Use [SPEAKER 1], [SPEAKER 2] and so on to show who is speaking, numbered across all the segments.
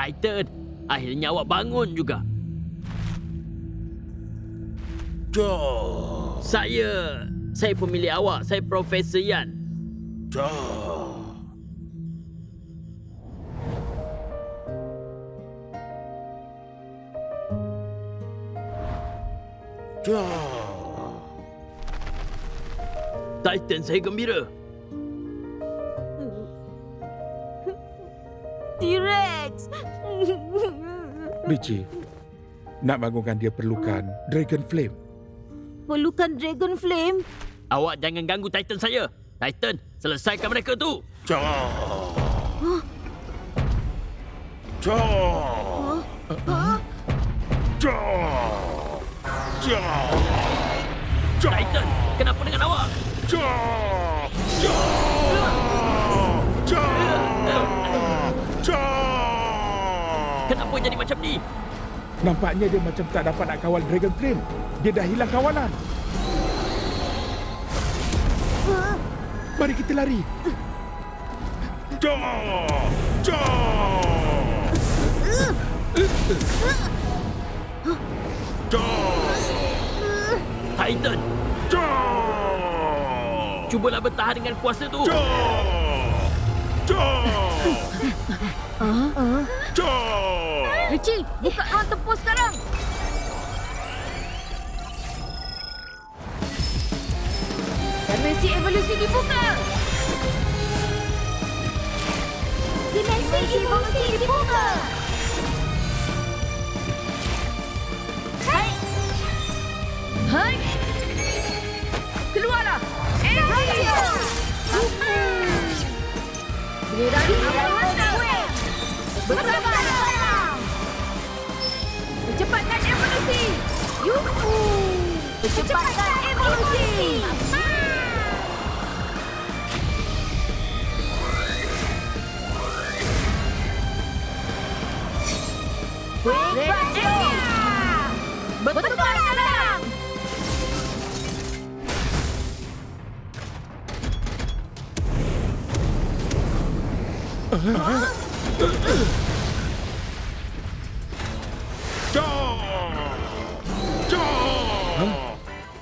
[SPEAKER 1] Titan, akhirnya awak bangun juga. Saya pemilik awak. Saya Profesor Yan. Titan, saya gembira.
[SPEAKER 2] T-Rex!
[SPEAKER 3] Richie, nak bangunkan dia perlukan Dragon Flame.
[SPEAKER 2] Perlukan Dragon Flame?
[SPEAKER 1] Awak jangan ganggu Titan saya. Titan, selesaikan mereka tu. Titan, kenapa dengan awak? Kenapa jadi macam ni?
[SPEAKER 3] Nampaknya dia macam tak dapat nak kawal Dragon Flame. Dia dah hilang kawalan. Mari kita lari.
[SPEAKER 1] Titan, cubalah bertahan dengan kuasa tu.
[SPEAKER 2] Richie, buka ruang tempur sekarang. Dimensi evolusi dibuka. Dimensi evolusi dibuka. Hai. Hai. Keluarlah. Giliran awal gue. Bersabar. Percepatkan evolusi. Yuhu. Percepatkan evolusi. Betul sekarang.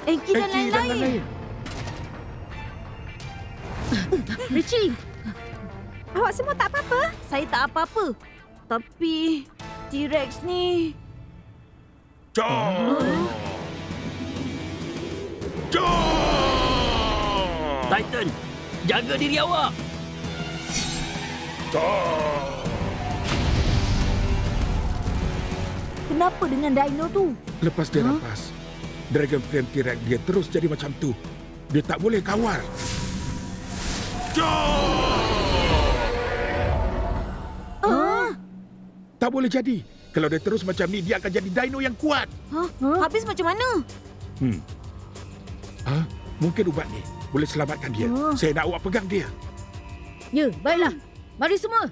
[SPEAKER 2] Enki dan lain-lain. Richie, awak semua tak apa-apa? Saya tak apa-apa. Tapi T-Rex ni...
[SPEAKER 1] Titan, jaga diri awak.
[SPEAKER 2] Kenapa dengan dino tu?
[SPEAKER 3] Lepas dia rampas, Dragon Flame T-Rex dia terus jadi macam tu. Dia tak boleh kawal. Tak boleh jadi. Kalau dia terus macam ni, dia akan jadi dino yang kuat.
[SPEAKER 2] Habis macam mana?
[SPEAKER 3] Mungkin ubat ni boleh selamatkan dia. Saya nak awak pegang dia.
[SPEAKER 2] Ya, baiklah. Mari semua.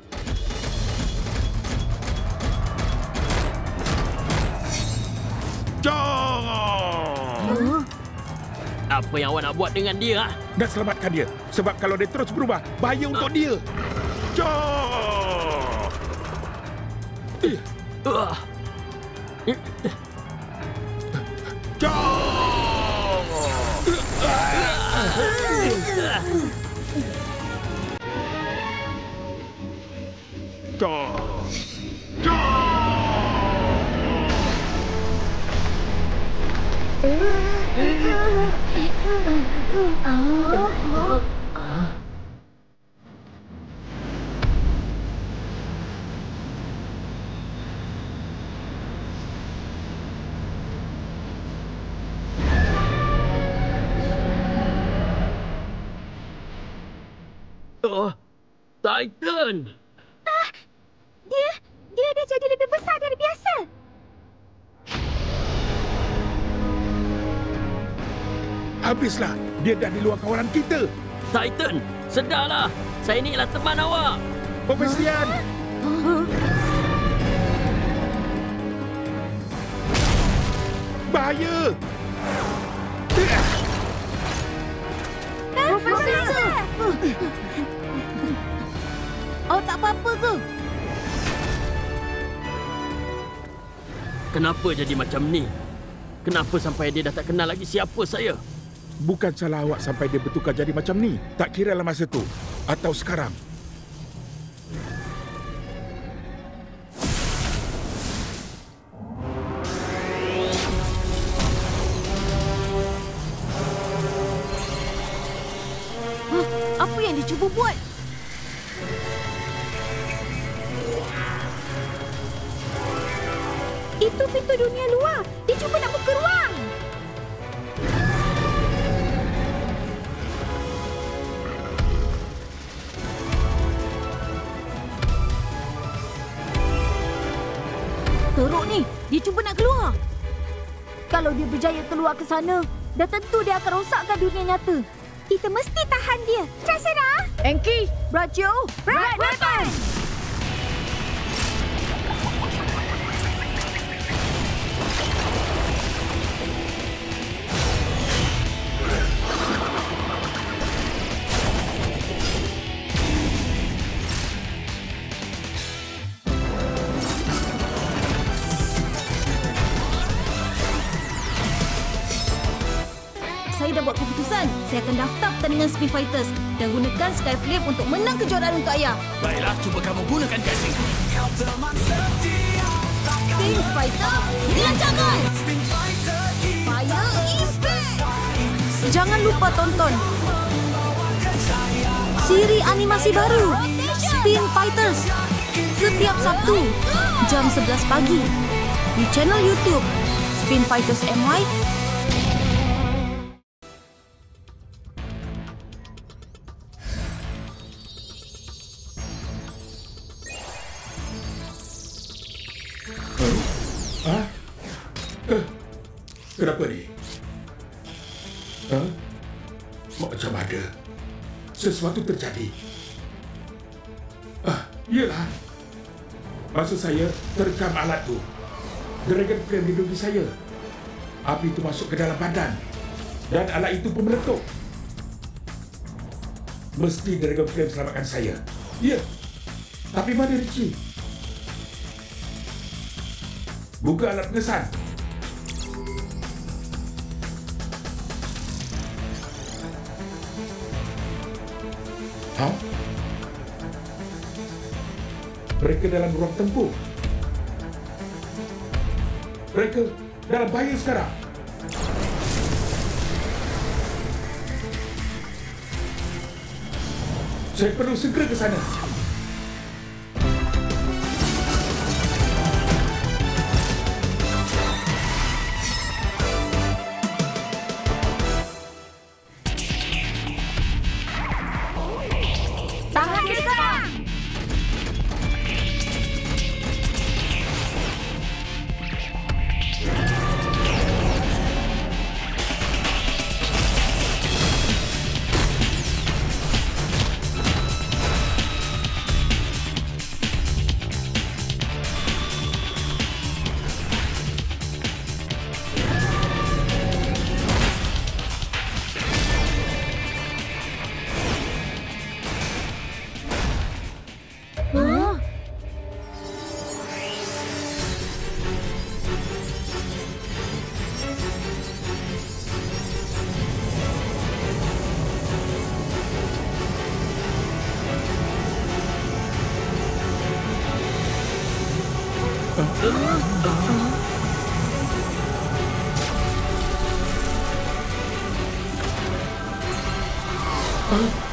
[SPEAKER 1] Apa yang awak nak buat dengan dia?
[SPEAKER 3] Nak selamatkan dia. Sebab kalau dia terus berubah, bahaya untuk dia.
[SPEAKER 1] Oh, Titan!
[SPEAKER 2] Dia dah jadi lebih besar dari biasa.
[SPEAKER 3] Habislah. Dia dah di luar kawalan kita.
[SPEAKER 1] Titan, sedarlah. Saya ni ialah teman awak.
[SPEAKER 3] Pembestian. Bahaya.
[SPEAKER 2] Profesor! Awak tak apa-apa ke?
[SPEAKER 1] Kenapa jadi macam ni? Kenapa sampai dia dah tak kenal lagi siapa saya?
[SPEAKER 3] Bukan salah awak sampai dia bertukar jadi macam ni. Tak kira lah masa tu. Atau sekarang.
[SPEAKER 2] Apa yang dia cuba buat? Itu pintu dunia luar. Dia cuba nak buka ruang. Teruk ni. Dia cuba nak keluar. Kalau dia berjaya keluar ke sana, dah tentu dia akan rosakkan dunia nyata. Kita mesti tahan dia. Trasera! Enki! Bracio! Bright Weapon! Saya dah buat keputusan. Saya akan daftar pertandingan Spin Fighters dan gunakan Skyflame untuk menang kejuaraan untuk ayah.
[SPEAKER 1] Baiklah, cuba kamu gunakan casing.
[SPEAKER 2] Spin Fighter, dilancarkan! Fire Impact! Jangan lupa tonton siri animasi baru Spin Fighters setiap Sabtu jam 11 pagi di channel YouTube Spin Fighters MY.
[SPEAKER 3] Kenapa ni? Macam ada sesuatu terjadi. Iyalah. Masa saya terekam alat tu, Dragon Flame lindungi saya. Api itu masuk ke dalam badan dan alat itu pun meletup. Mesti Dragon Flame selamatkan saya. Ya. Tapi mana Richie? Buka alat pengesan. Mereka dalam ruang tempur. Mereka dalam bahaya sekarang. Saya perlu segera ke sana.
[SPEAKER 2] Tahan dia sekarang!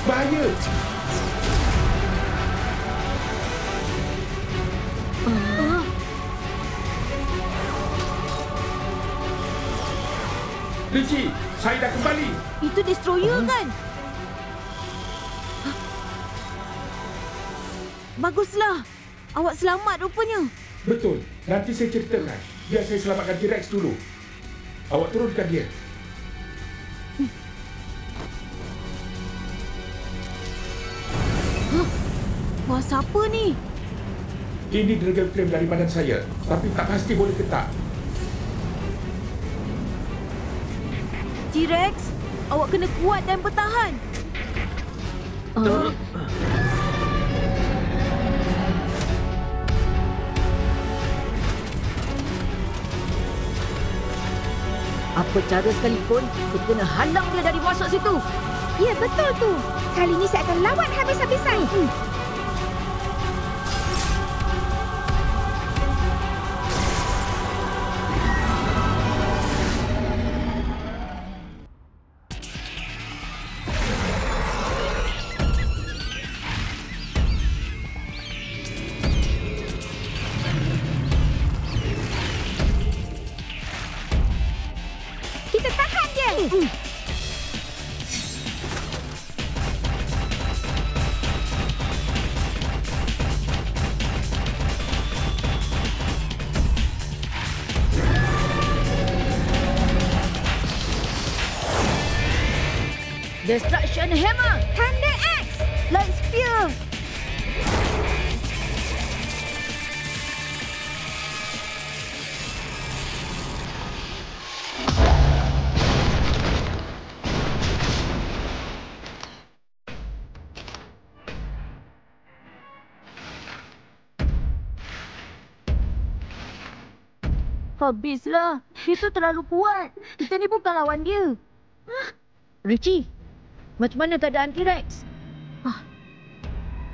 [SPEAKER 3] Bahaya! Richie, saya dah kembali.
[SPEAKER 2] Itu destroyer kan? Baguslah. Awak selamat rupanya.
[SPEAKER 3] Betul. Nanti saya ceritakan. Biar saya selamatkan T-Rex dulu. Awak turunkan dia.
[SPEAKER 2] Kuasa apa ni?
[SPEAKER 3] Ini Dragon Flame dari badan saya. Tapi tak pasti boleh ke tak.
[SPEAKER 2] T-Rex, awak kena kuat dan bertahan.
[SPEAKER 4] Apa cara sekalipun, kita kena halang dia dari masuk situ.
[SPEAKER 2] Ya, betul tu. Kali ni saya akan lawan habis-habisan. Kita tahan dia.
[SPEAKER 4] Destruction Hammer!
[SPEAKER 2] Thunder Axe. Light Spear. Habislah. Dia tu terlalu kuat. Kita ni bukan lawan dia.
[SPEAKER 4] Richie, macam mana keadaan T-Rex?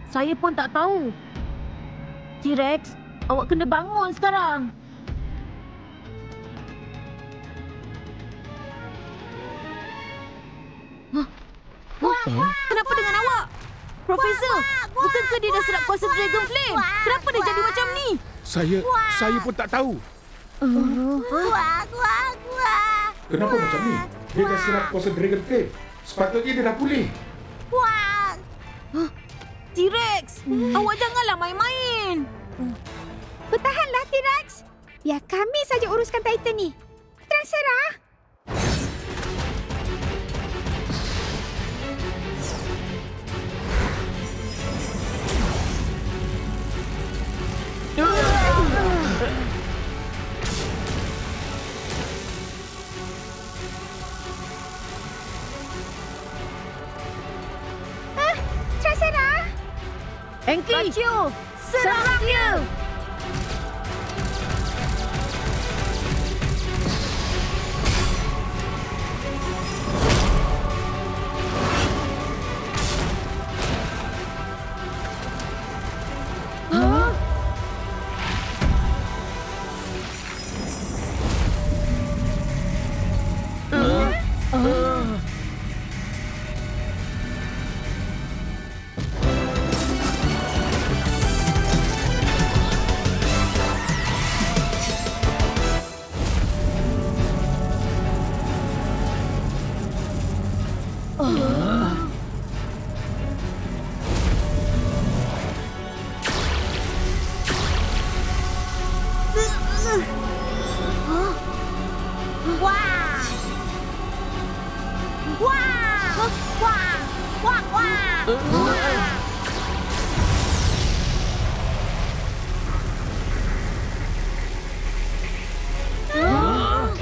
[SPEAKER 2] Saya pun tak tahu. T-Rex, awak kena bangun sekarang. Kenapa dengan awak? Profesor, bukankah dia dah serap kuasa Dragon Flame? Kenapa dia jadi macam ni?
[SPEAKER 3] Saya pun tak tahu. Kenapa macam ni? Dia dah serap kuasa Dragon Flame. Sepatutnya dia dah pulih.
[SPEAKER 2] T-Rex, awak janganlah main-main. Bertahanlah, T-Rex. Biar kami saja uruskan Titan ni. Terserah. Terserah.
[SPEAKER 4] Enki!
[SPEAKER 2] Baccio, serang dia.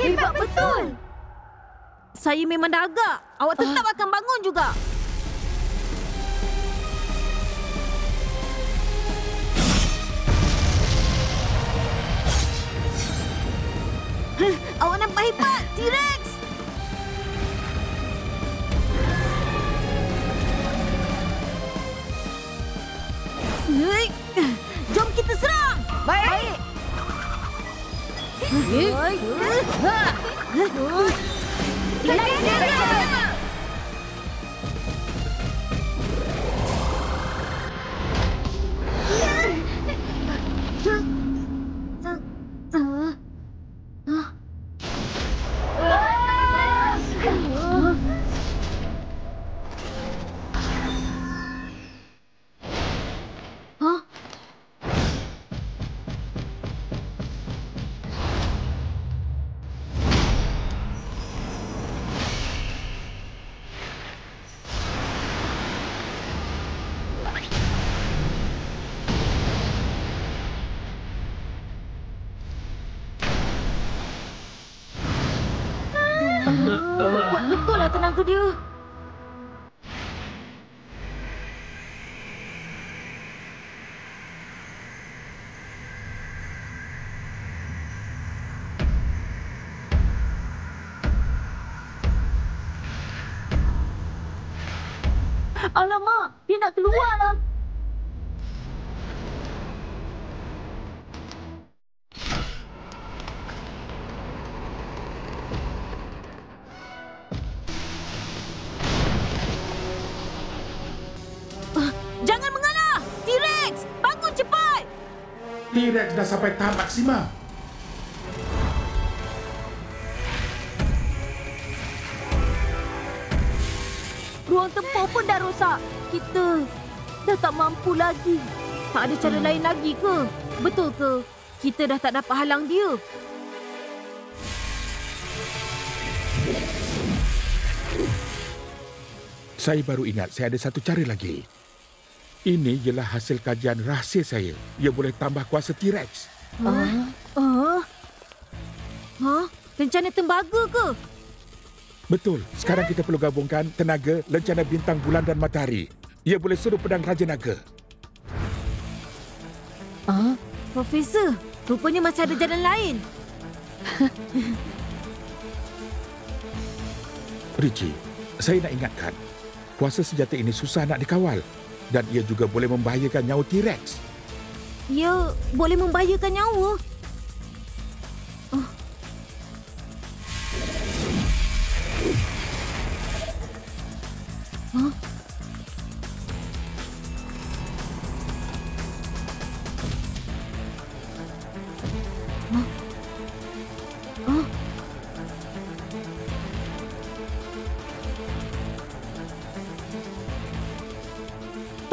[SPEAKER 2] Hebat betul. Saya memang dah agak. Awak tetap akan bangun juga. Awak nampak hebat, T-Rex. Jom kita serang.
[SPEAKER 4] Baik! tenaga dia.
[SPEAKER 2] Alamak, dia nak keluar lah. Jangan mengalah! T-Rex! Bangun cepat!
[SPEAKER 3] T-Rex dah sampai tahap maksima.
[SPEAKER 2] Ruang tempur pun dah rosak. Kita dah tak mampu lagi. Tak ada cara lain lagi ke? Betul ke? Kita dah tak dapat halang dia.
[SPEAKER 3] Saya baru ingat saya ada satu cara lagi. Ini ialah hasil kajian rahsia saya. Ia boleh tambah kuasa T-Rex.
[SPEAKER 2] Lencana tembaga ke?
[SPEAKER 3] Betul. Sekarang kita perlu gabungkan tenaga, lencana bintang, bulan dan matahari. Ia boleh suruh pedang Raja Naga.
[SPEAKER 2] Profesor, rupanya masih ada jalan lain.
[SPEAKER 3] Richie, saya nak ingatkan, kuasa senjata ini susah nak dikawal. Dan ia juga boleh membahayakan nyawa T-Rex.
[SPEAKER 2] Ia boleh membahayakan nyawa?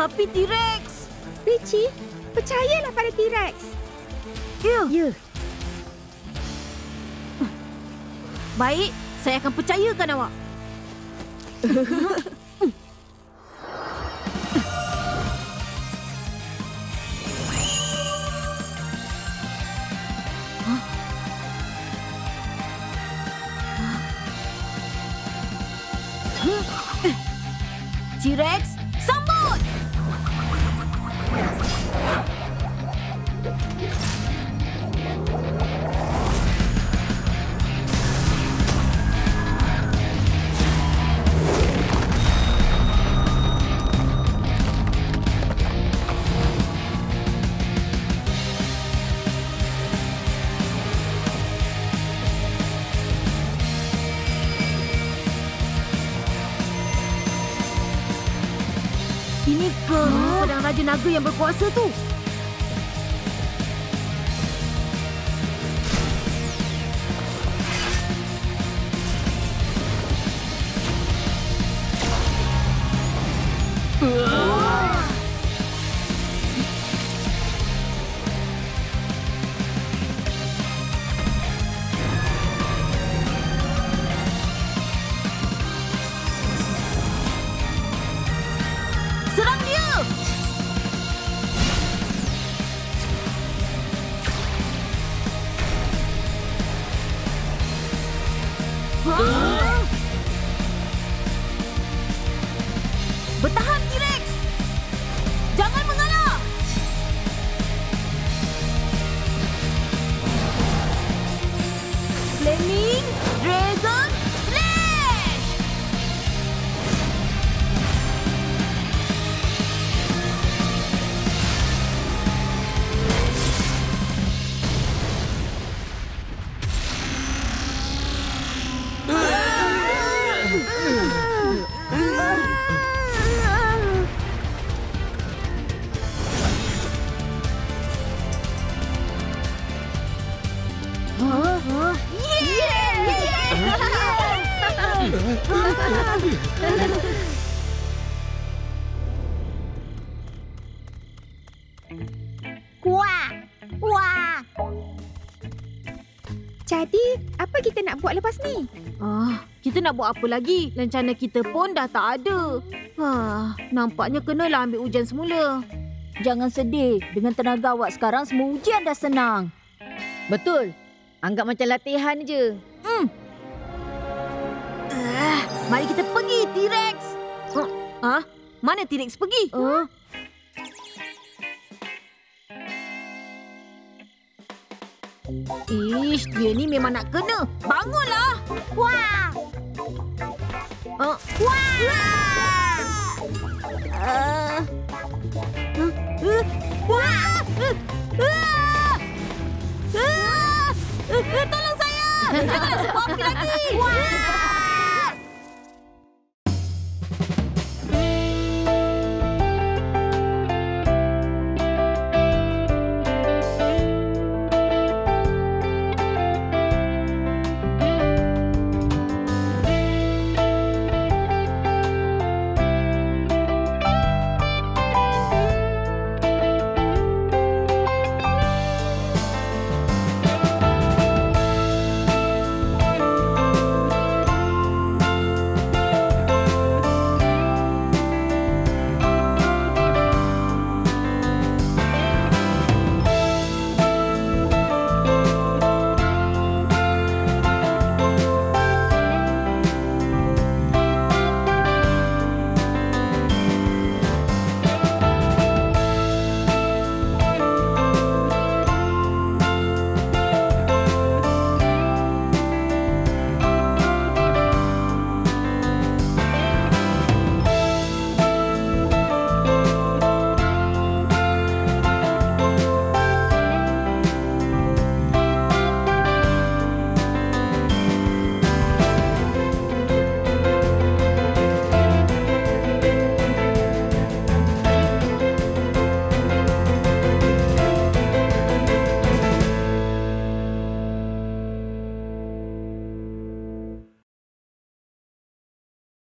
[SPEAKER 2] Tapi T-Rex!
[SPEAKER 5] Richie, percayalah pada T-Rex.
[SPEAKER 2] Ya. Baik, saya akan percayakan awak. T-Rex, sambut! Ini ke pedang Raja Naga yang berkuasa tu? Serang dia! Bertahan, T-Rex! Jangan mengalah! Flaming Dragon Slash!
[SPEAKER 5] Kuah! Wah! Jadi, apa kita nak buat lepas ni?
[SPEAKER 2] Kita nak buat apa lagi? Lencana kita pun dah tak ada. Nampaknya kenalah ambil ujian semula.
[SPEAKER 4] Jangan sedih. Dengan tenaga awak sekarang, semua ujian dah senang. Betul. Anggap macam latihan je.
[SPEAKER 2] Mari kita pergi, T-Rex. Mana T-Rex pergi? Ish, dia ni memang nak kena. Bangunlah. Wah. Wah.